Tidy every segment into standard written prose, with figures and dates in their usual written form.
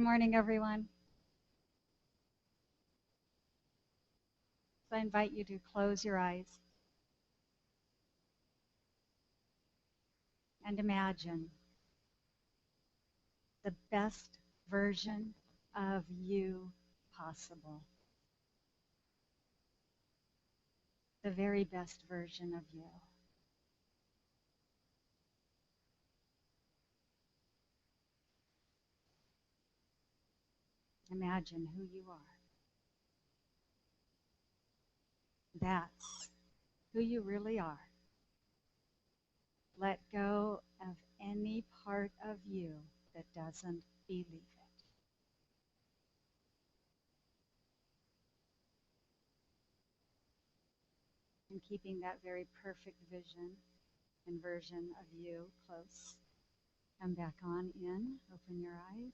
Good morning, everyone. So I invite you to close your eyes and imagine the best version of you possible. The very best version of you. Imagine who you are. That's who you really are. Let go of any part of you that doesn't believe it. And keeping that very perfect vision and version of you close. Come back on in. Open your eyes.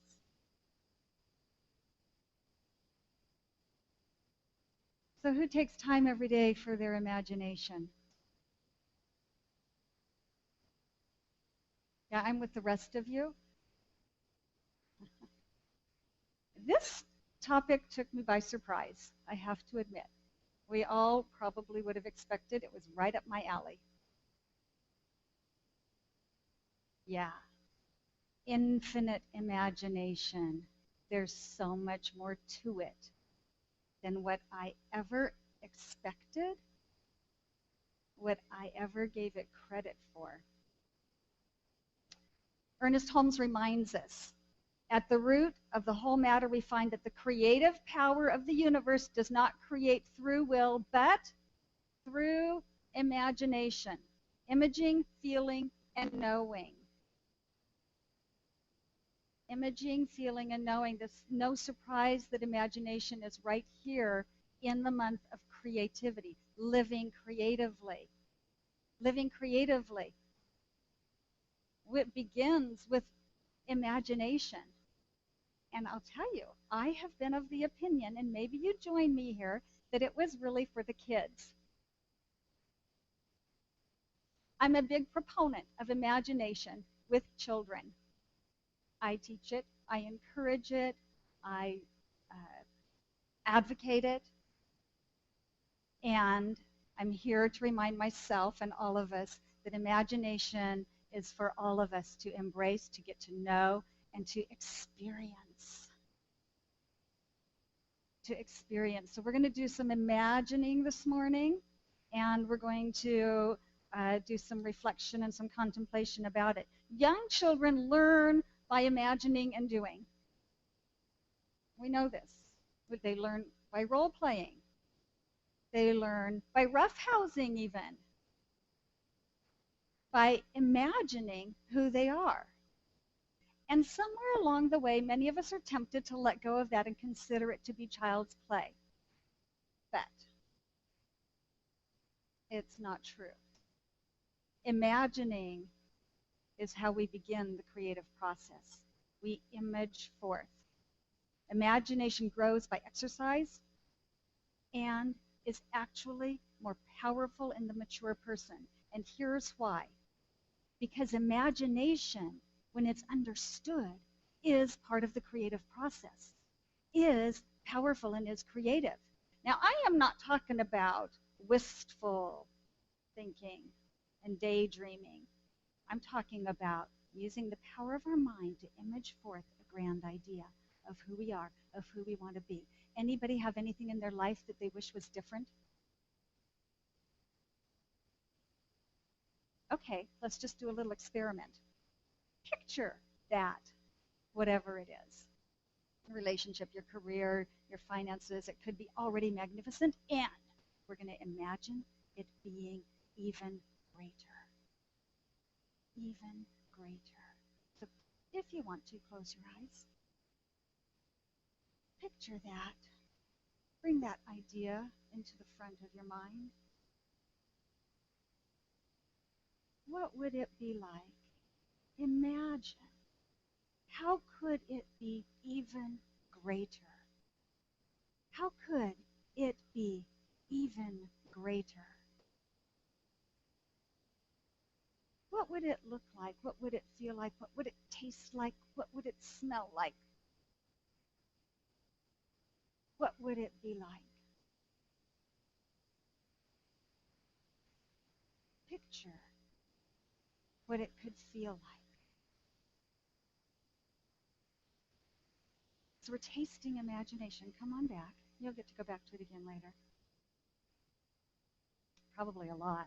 So who takes time every day for their imagination? Yeah, I'm with the rest of you. This topic took me by surprise, I have to admit. We all probably would have expected it was right up my alley. Yeah, infinite imagination. There's so much more to it than what I ever expected, what I ever gave it credit for. Ernest Holmes reminds us, at the root of the whole matter, we find that the creative power of the universe does not create through will, but through imagination, imaging, feeling, and knowing. Imaging, feeling, and knowing. There's no surprise that imagination is right here in the month of creativity, living creatively. Living creatively. It begins with imagination. And I'll tell you, I have been of the opinion, and maybe you join me here, that it was really for the kids. I'm a big proponent of imagination with children. I teach it, I encourage it, I advocate it, and I'm here to remind myself and all of us that imagination is for all of us to embrace, to get to know, and to experience. So we're going to do some imagining this morning, and we're going to do some reflection and some contemplation about it. Young children learn by imagining and doing. We know this. They learn by role playing. They learn by roughhousing even. By imagining who they are. And somewhere along the way, many of us are tempted to let go of that and consider it to be child's play. But it's not true. Imagining is how we begin the creative process. We image forth. Imagination grows by exercise and is actually more powerful in the mature person. And here's why. Because imagination, when it's understood, is part of the creative process, is powerful and is creative. Now, I am not talking about wistful thinking and daydreaming. I'm talking about using the power of our mind to image forth a grand idea of who we are, of who we want to be. Anybody have anything in their life that they wish was different? Okay, let's just do a little experiment. Picture that, whatever it is. Your relationship, your career, your finances, it could be already magnificent, and we're going to imagine it being even greater. Even greater. So if you want to, close your eyes. Picture that. Bring that idea into the front of your mind. What would it be like? Imagine. How could it be even greater? How could it be even greater? What would it look like? What would it feel like? What would it taste like? What would it smell like? would it be like? Picture what it could feel like. So we're tasting imagination. Come on back. You'll get to go back to it again later. Probably a lot.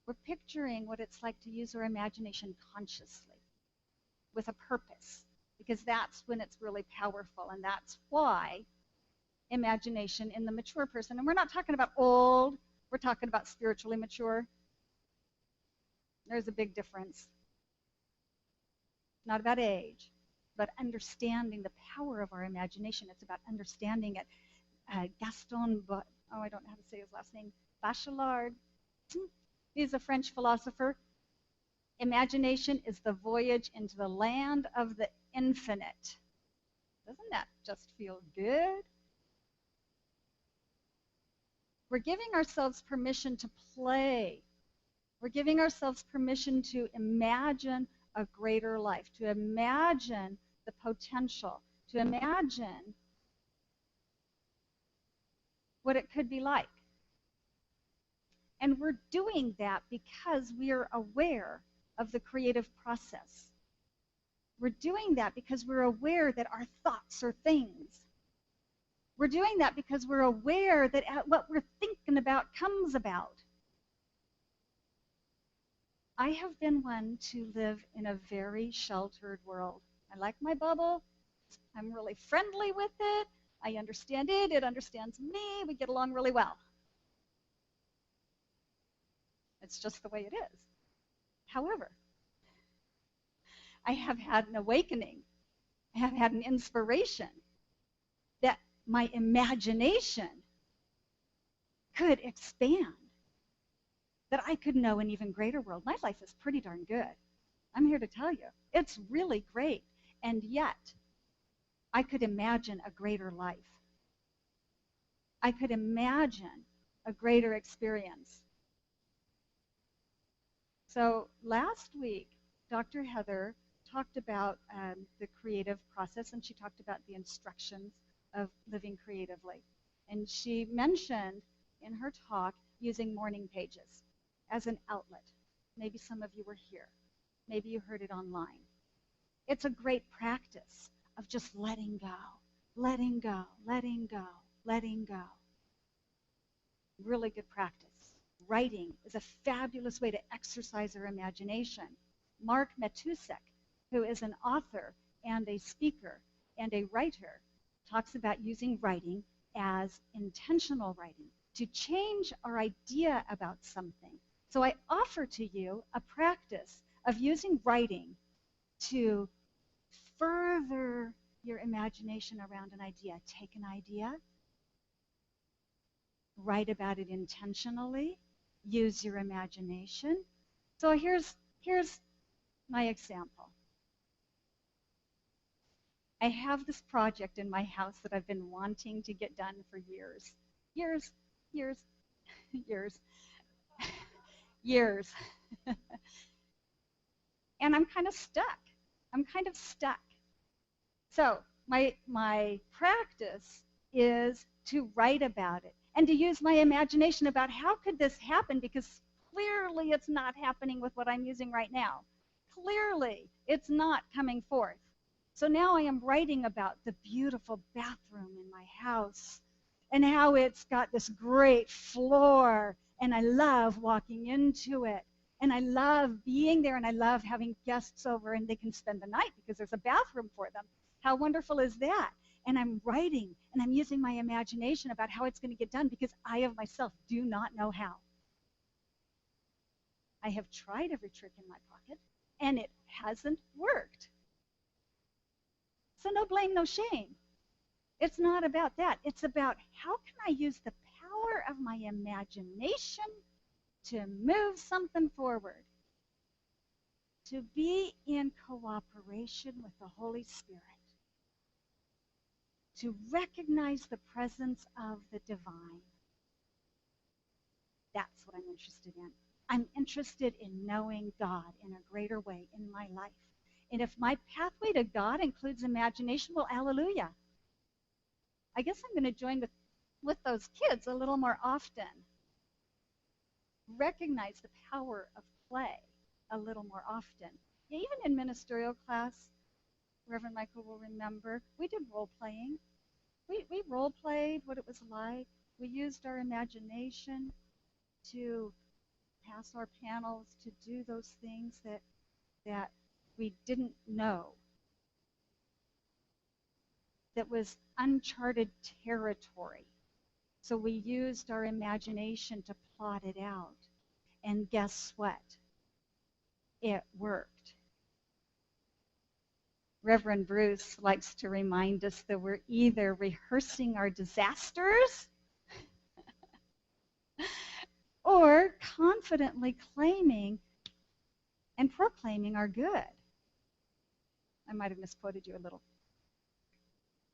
We're picturing what it's like to use our imagination consciously, with a purpose, because that's when it's really powerful, and that's why imagination in the mature person, and we're not talking about old, we're talking about spiritually mature. There's a big difference. Not about age, but understanding the power of our imagination. It's about understanding it. Gaston, I don't know how to say his last name, Bachelard. He's a French philosopher. Imagination is the voyage into the land of the infinite. Doesn't that just feel good? We're giving ourselves permission to play. We're giving ourselves permission to imagine a greater life, to imagine the potential, to imagine what it could be like. And we're doing that because we are aware of the creative process. We're doing that because we're aware that our thoughts are things. We're doing that because we're aware that what we're thinking about comes about. I have been one to live in a very sheltered world. I like my bubble. I'm really friendly with it. I understand it. It understands me. We get along really well. It's just the way it is. However, I have had an awakening. I have had an inspiration that my imagination could expand, that I could know an even greater world. My life is pretty darn good. I'm here to tell you. It's really great. And yet, I could imagine a greater life. I could imagine a greater experience. So last week, Dr. Heather talked about the creative process, and she talked about the instructions of living creatively. And she mentioned in her talk using morning pages as an outlet. Maybe some of you were here. Maybe you heard it online. It's a great practice of just letting go, letting go, letting go, letting go. Really good practice. Writing is a fabulous way to exercise our imagination. Mark Matusek, who is an author and a speaker and a writer, talks about using writing as intentional writing to change our idea about something. So I offer to you a practice of using writing to further your imagination around an idea. Take an idea, write about it intentionally, use your imagination. So here's my example. I have this project in my house that I've been wanting to get done for years. Years. And I'm kind of stuck. So my practice is to write about it and to use my imagination about how could this happen, because clearly it's not happening with what I'm using right now. Clearly it's not coming forth. So now I am writing about the beautiful bathroom in my house and how it's got this great floor, and I love walking into it, and I love being there, and I love having guests over and they can spend the night because there's a bathroom for them. How wonderful is that? And I'm writing and I'm using my imagination about how it's going to get done, because I of myself do not know how. I have tried every trick in my pocket and it hasn't worked. So no blame, no shame. It's not about that. It's about how can I use the power of my imagination to move something forward, to be in cooperation with the Holy Spirit, to recognize the presence of the divine. That's what I'm interested in. I'm interested in knowing God in a greater way in my life. And if my pathway to God includes imagination, well, hallelujah. I guess I'm going to join with those kids a little more often. Recognize the power of play a little more often. Even in ministerial class, Reverend Michael will remember, we did role playing. We role played what it was like. We used our imagination to pass our panels, to do those things that we didn't know, that was uncharted territory. So we used our imagination to plot it out. And guess what? It worked. Reverend Bruce likes to remind us that we're either rehearsing our disasters or confidently claiming and proclaiming our good. I might have misquoted you a little.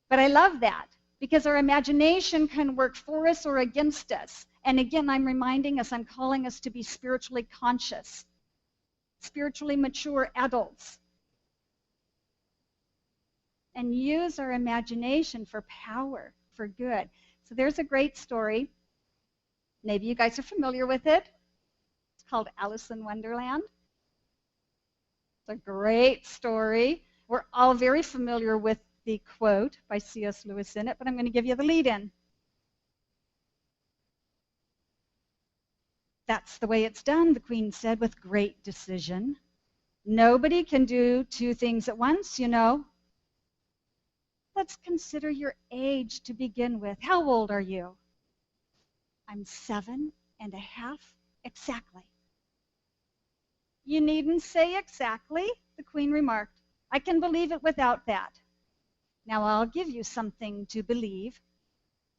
But I love that because our imagination can work for us or against us. And again, I'm reminding us, I'm calling us to be spiritually conscious, spiritually mature adults, and use our imagination for power, for good. So there's a great story. Maybe you guys are familiar with it. It's called Alice in Wonderland. It's a great story. We're all very familiar with the quote by C.S. Lewis in it, but I'm going to give you the lead-in. That's the way it's done, the Queen said, with great decision. Nobody can do two things at once, you know. Let's consider your age to begin with. How old are you? I'm 7.5 exactly. You needn't say exactly, the Queen remarked. I can believe it without that. Now I'll give you something to believe.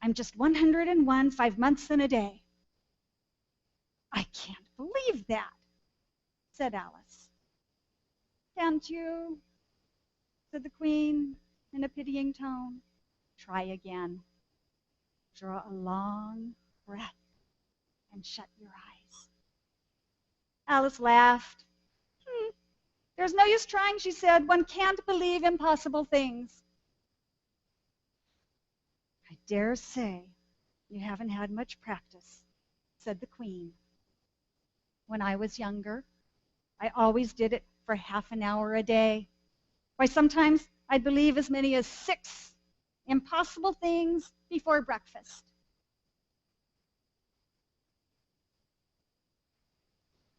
I'm just 101, 5 months and a day. I can't believe that, said Alice. Can't you? Said the Queen in a pitying tone. Try again. Draw a long breath and shut your eyes. Alice laughed. There's no use trying, she said. One can't believe impossible things. I dare say you haven't had much practice, said the Queen. When I was younger, I always did it for half an hour a day. Why, sometimes I'd believe as many as 6 impossible things before breakfast.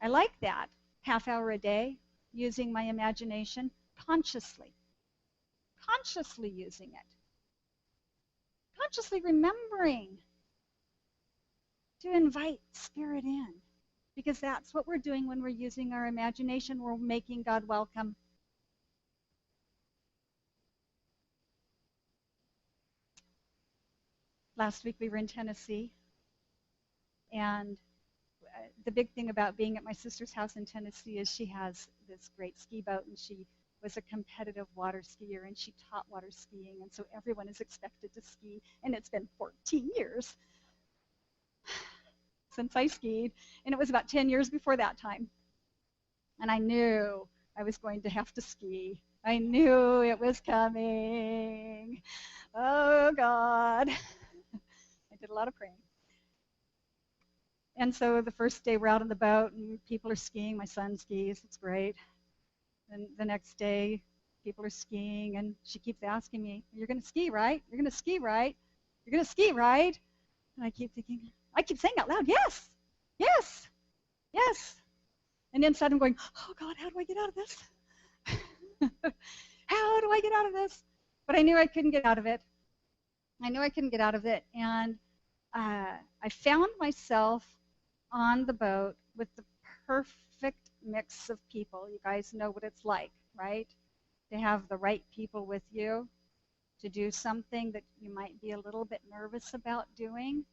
I like that, half hour a day, using my imagination consciously using it, consciously remembering to invite Spirit in, because that's what we're doing when we're using our imagination. We're making God welcome. Last week we were in Tennessee, and the big thing about being at my sister's house in Tennessee is she has this great ski boat, and she was a competitive water skier, and she taught water skiing, and so everyone is expected to ski, and it's been 14 years since I skied, and it was about 10 years before that time. And I knew I was going to have to ski. I knew it was coming. Oh, God. I did a lot of praying. And so the first day we're out on the boat and people are skiing. My son skis. It's great. And the next day people are skiing, and she keeps asking me, you're going to ski, right? You're going to ski, right? You're going to ski, right? And I keep thinking, I keep saying out loud, yes, yes, yes. And inside I'm going, oh, God, how do I get out of this? How do I get out of this? But I knew I couldn't get out of it. I knew I couldn't get out of it. And I found myself on the boat with the perfect mix of people. You guys know what it's like, right? To have the right people with you, to do something that you might be a little bit nervous about doing,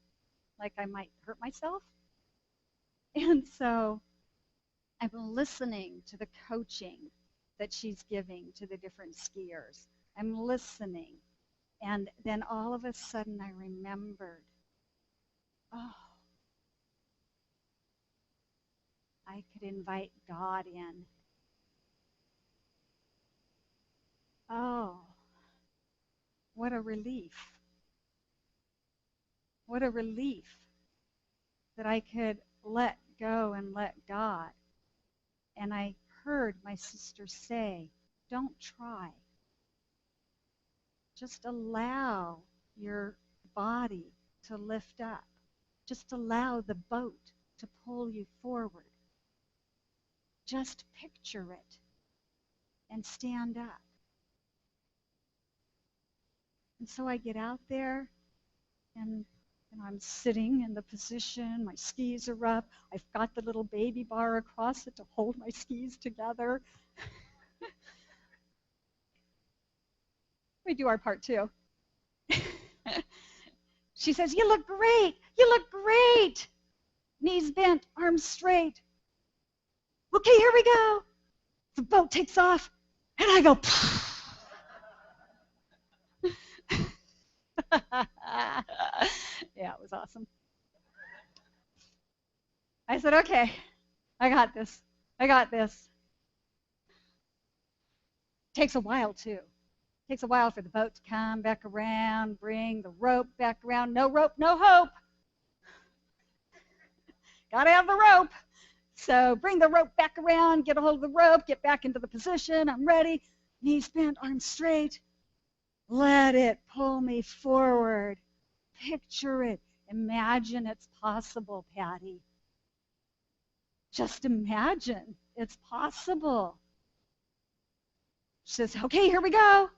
like I might hurt myself. And so I'm listening to the coaching that she's giving to the different skiers. I'm listening. And then all of a sudden I remembered, oh, I could invite God in. Oh, what a relief. What a relief that I could let go and let God. And I heard my sister say, don't try. Just allow your body to lift up. Just allow the boat to pull you forward. Just picture it and stand up. And so I get out there and I'm sitting in the position, my skis are up, I've got the little baby bar across it to hold my skis together. We do our part too. She says, you look great, you look great. Knees bent, arms straight. Okay, here we go. The boat takes off, and I go, yeah, it was awesome. I said, okay, I got this. I got this. Takes a while, too. Takes a while for the boat to come back around, bring the rope back around. No rope, no hope. Gotta have the rope. So bring the rope back around, get a hold of the rope, get back into the position. I'm ready. Knees bent, arms straight. Let it pull me forward. Picture it. Imagine it's possible, Patty. Just imagine it's possible. She says, okay, here we go.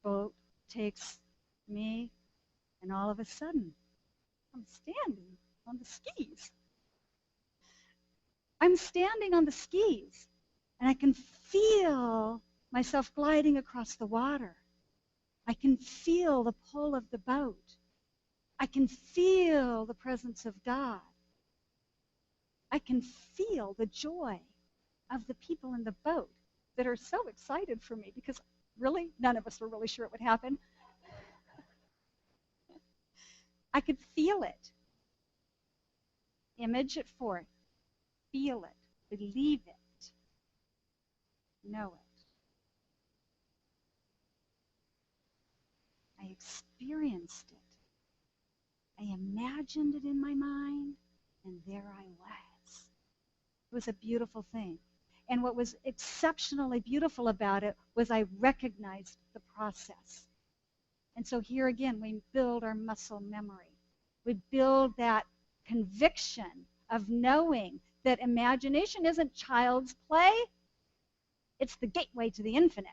Boat takes me, and all of a sudden, I'm standing on the skis. I'm standing on the skis, and I can feel myself gliding across the water. I can feel the pull of the boat. I can feel the presence of God. I can feel the joy of the people in the boat that are so excited for me because really, none of us were really sure it would happen. I could feel it. Image it forth. Feel it. Believe it. Know it. I experienced it. I imagined it in my mind, and there I was. It was a beautiful thing. And what was exceptionally beautiful about it was I recognized the process. And so here again, we build our muscle memory. We build that conviction of knowing that imagination isn't child's play. It's the gateway to the infinite.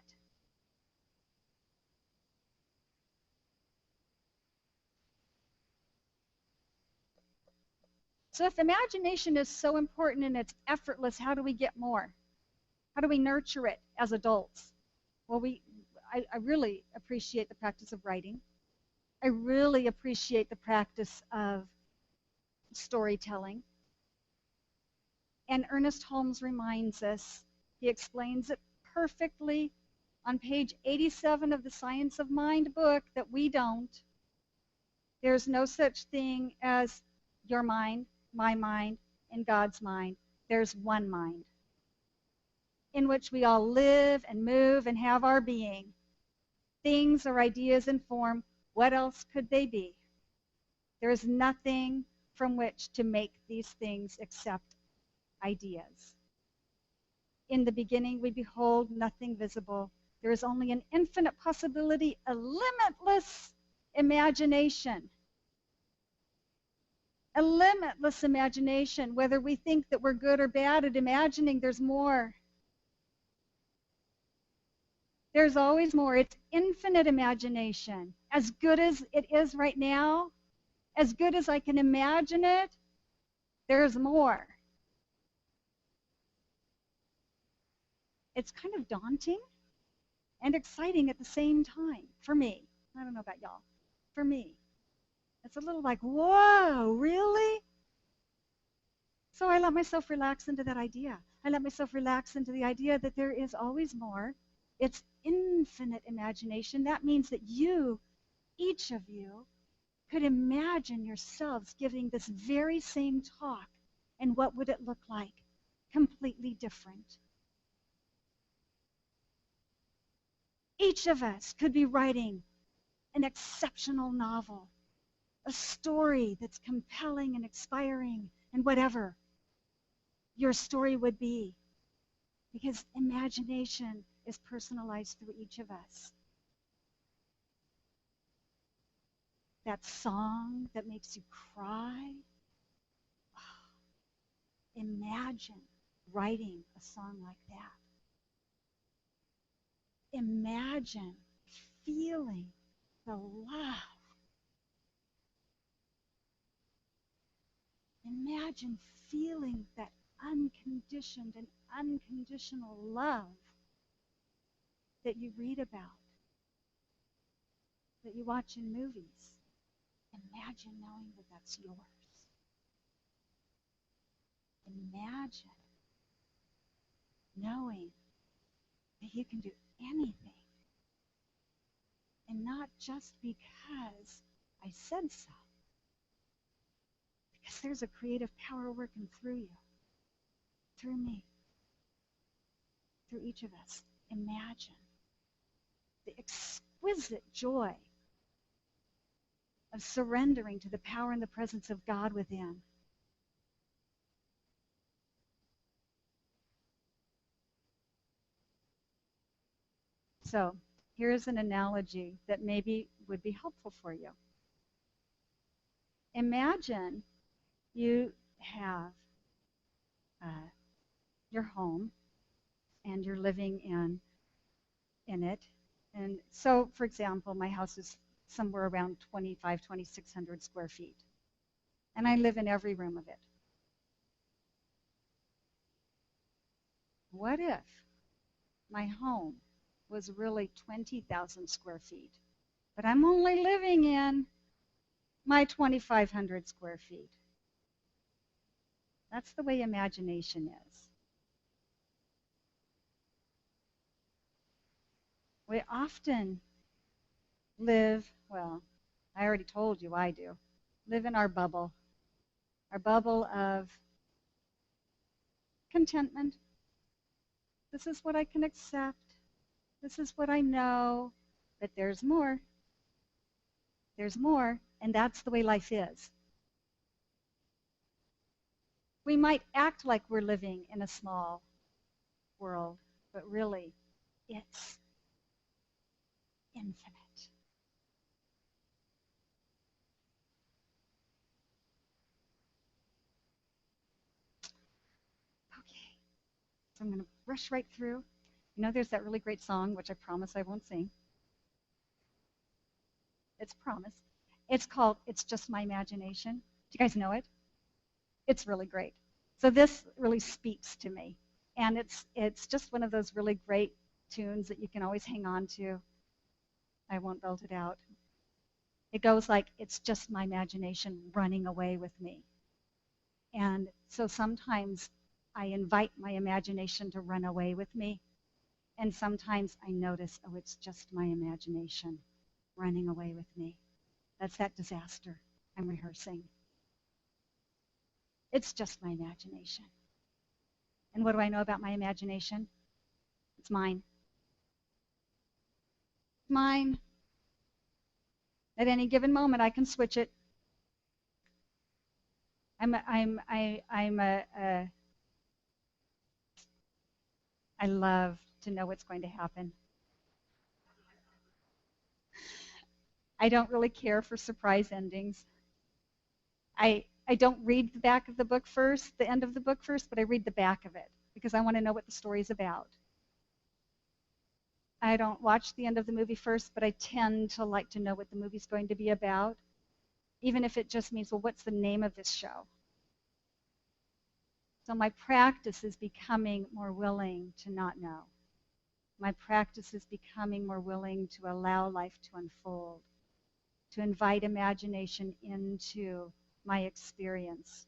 So if imagination is so important and it's effortless, how do we get more? How do we nurture it as adults? Well, I really appreciate the practice of writing. I really appreciate the practice of storytelling. And Ernest Holmes reminds us, he explains it perfectly on page 87 of the Science of Mind book that we don't. There's no such thing as your mind, my mind, and God's mind. There's one mind in which we all live and move and have our being. Things or ideas in form, what else could they be? There is nothing from which to make these things except ideas. In the beginning we behold nothing visible. There is only an infinite possibility, a limitless imagination. A limitless imagination, whether we think that we're good or bad at imagining, there's more. There's always more. It's infinite imagination. As good as it is right now, as good as I can imagine it, there's more. It's kind of daunting and exciting at the same time, for me. I don't know about y'all. For me. It's a little like, whoa, really? So I let myself relax into that idea. I let myself relax into the idea that there is always more. It's infinite imagination. That means that you, each of you, could imagine yourselves giving this very same talk, and what would it look like? Completely different. Each of us could be writing an exceptional novel, a story that's compelling and inspiring, and whatever your story would be. Because imagination is personalized through each of us. That song that makes you cry, imagine writing a song like that. Imagine feeling the love. Imagine feeling that unconditioned and unconditional love that you read about, that you watch in movies. Imagine knowing that that's yours. Imagine knowing that you can do anything, and not just because I said so, because there's a creative power working through you, through me, through each of us. Imagine the exquisite joy of surrendering to the power and the presence of God within. So here's an analogy that maybe would be helpful for you. Imagine you have your home and you're living in it. And so, for example, my house is somewhere around 2,600 square feet. And I live in every room of it. What if my home was really 20,000 square feet, but I'm only living in my 2,500 square feet? That's the way imagination is. We often live, well, I already told you I do, live in our bubble of contentment. This is what I can accept. This is what I know, but there's more. There's more, and that's the way life is. We might act like we're living in a small world, but really, it's infinite. Okay, so I'm going to rush right through. You know, there's that really great song, which I promise I won't sing. It's promise. It's called It's Just My Imagination. Do you guys know it? It's really great. So this really speaks to me. And it's just one of those really great tunes that you can always hang on to. I won't belt it out. It goes like, it's just my imagination running away with me. And so sometimes I invite my imagination to run away with me. And sometimes I notice, oh, it's just my imagination running away with me. That's that disaster I'm rehearsing. It's just my imagination. And what do I know about my imagination? It's mine. Mine. At any given moment, I can switch it. I love to know what's going to happen. I don't really care for surprise endings. I don't read the back of the book first, the end of the book first, but I read the back of it because I want to know what the story's about. I don't watch the end of the movie first, but I tend to like to know what the movie's going to be about, even if it just means, well, what's the name of this show? So my practice is becoming more willing to not know. My practice is becoming more willing to allow life to unfold, to invite imagination into my experience.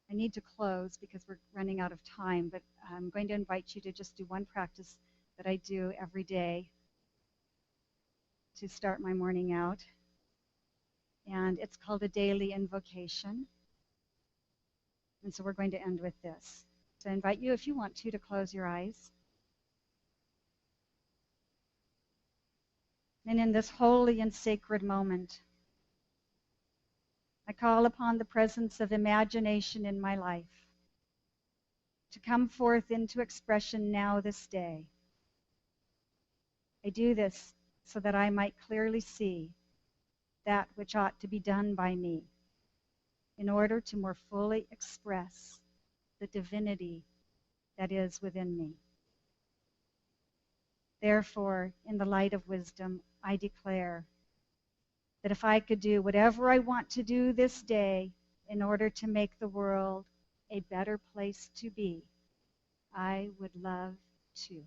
I need to close because we're running out of time, but I'm going to invite you to just do one practice that I do every day to start my morning out. And it's called a daily invocation. And so we're going to end with this. So I invite you, if you want to close your eyes. And in this holy and sacred moment, I call upon the presence of imagination in my life to come forth into expression now this day. I do this so that I might clearly see that which ought to be done by me in order to more fully express the divinity that is within me. Therefore, in the light of wisdom, I declare that if I could do whatever I want to do this day in order to make the world a better place to be, I would love to.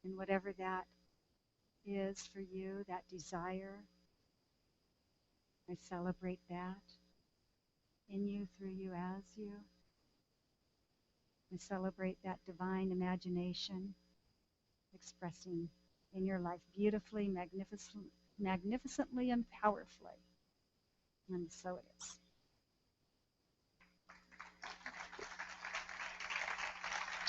And whatever that is for you, that desire, I celebrate that in you, through you, as you. I celebrate that divine imagination expressing in your life beautifully, magnificently, and powerfully. And so it is.